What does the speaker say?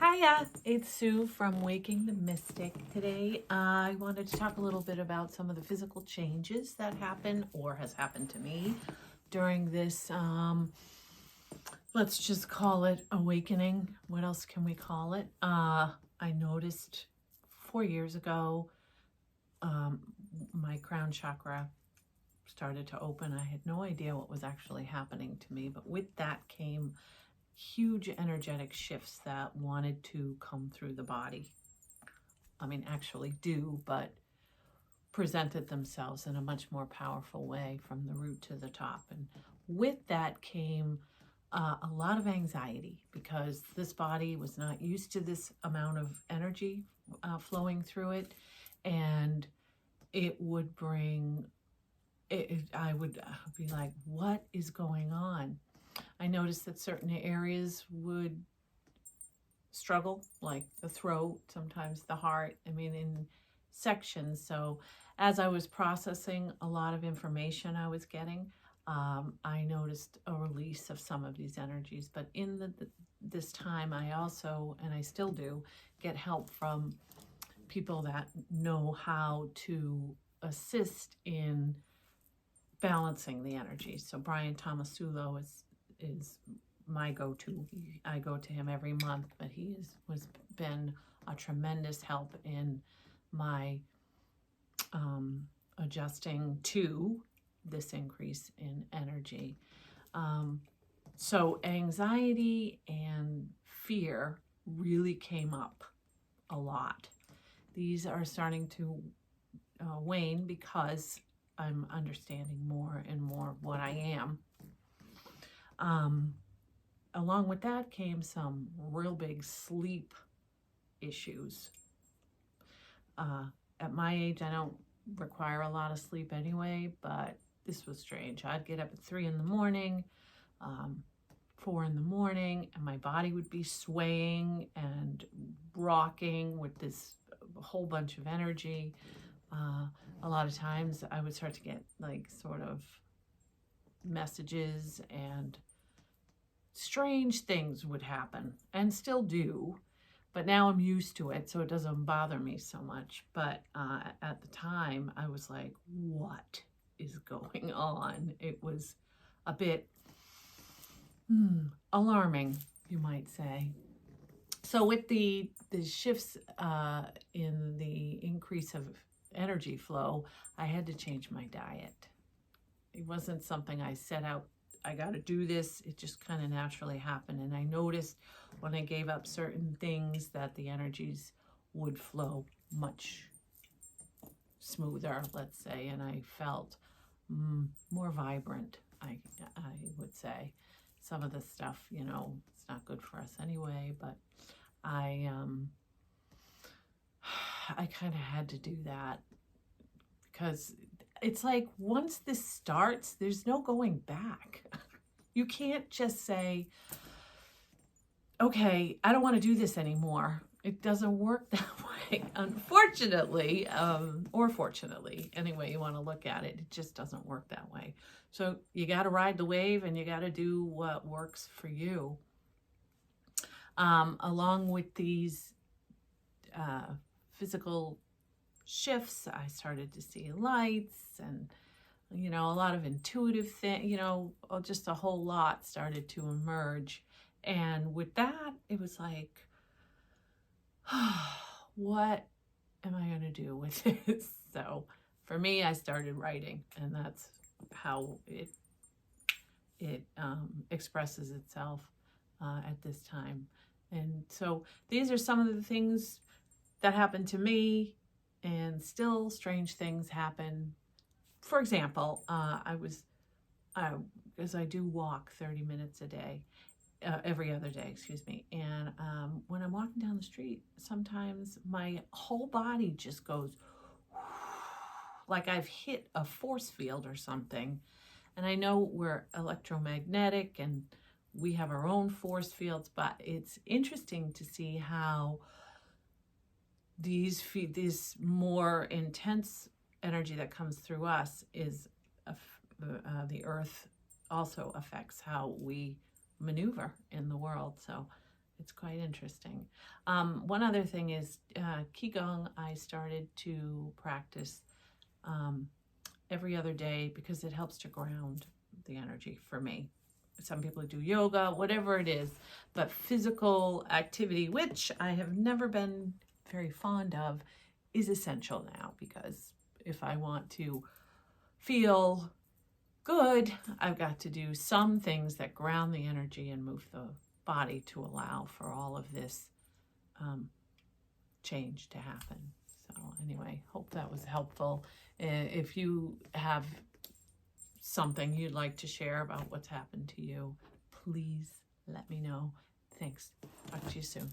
Hiya, it's Sue from Waking the Mystic. Today I wanted to talk a little bit about some of the physical changes that happen or has happened to me during this, let's just call it awakening. What else can we call it? I noticed 4 years ago, my crown chakra started to open. I had no idea what was actually happening to me, but with that came huge energetic shifts that wanted to come through the body. I mean, actually do, but presented themselves in a much more powerful way from the root to the top. And with that came a lot of anxiety because this body was not used to this amount of energy flowing through it. And it would bring, I would be like, what is going on? I noticed that certain areas would struggle, like the throat, sometimes the heart, in sections. So as I was processing a lot of information I was getting, I noticed a release of some of these energies. But in this time, I also, and I still do, get help from people that know how to assist in balancing the energy. So Brian Tomasulo is my go-to. I go to him every month, but he was been a tremendous help in my adjusting to this increase in energy. So anxiety and fear really came up a lot. These are starting to wane because I'm understanding more and more what I am. Along with that came some real big sleep issues. At my age, I don't require a lot of sleep anyway, but this was strange. I'd get up at 3 in the morning, 4 in the morning, and my body would be swaying and rocking with this whole bunch of energy. A lot of times I would start to get like sort of messages and strange things would happen and still do, but now I'm used to it, so it doesn't bother me so much. But at the time, I was like, what is going on? It was a bit alarming, you might say. So with the shifts in the increase of energy flow, I had to change my diet. It wasn't something I set out, I got to do this. It just kind of naturally happened. And I noticed when I gave up certain things that the energies would flow much smoother, let's say. And I felt more vibrant, I would say. Some of the stuff, it's not good for us anyway, but I kind of had to do that because it's like once this starts, there's no going back. You can't just say, okay, I don't want to do this anymore. It doesn't work that way, unfortunately, or fortunately, any way you want to look at it. It just doesn't work that way. So you got to ride the wave and you got to do what works for you. Along with these physical shifts, I started to see lights and, a lot of intuitive things, just a whole lot started to emerge. And with that, it was like, what am I going to do with this? So for me, I started writing, and that's how it expresses itself at this time. And so these are some of the things that happened to me, and still strange things happen. For example, because I do walk 30 minutes a day, every other day, excuse me. And when I'm walking down the street, sometimes my whole body just goes like I've hit a force field or something. And I know we're electromagnetic and we have our own force fields, but it's interesting to see how these more intense energy that comes through us is the earth also affects how we maneuver in the world. So It's quite interesting. One other thing is Qigong. I started to practice every other day because it helps to ground the energy for me. Some people do yoga, whatever it is, but physical activity, which I have never been very fond of, is essential now, because if I want to feel good, I've got to do some things that ground the energy and move the body to allow for all of this change to happen. So anyway, hope that was helpful. If you have something you'd like to share about what's happened to you, please let me know. Thanks. Talk to you soon.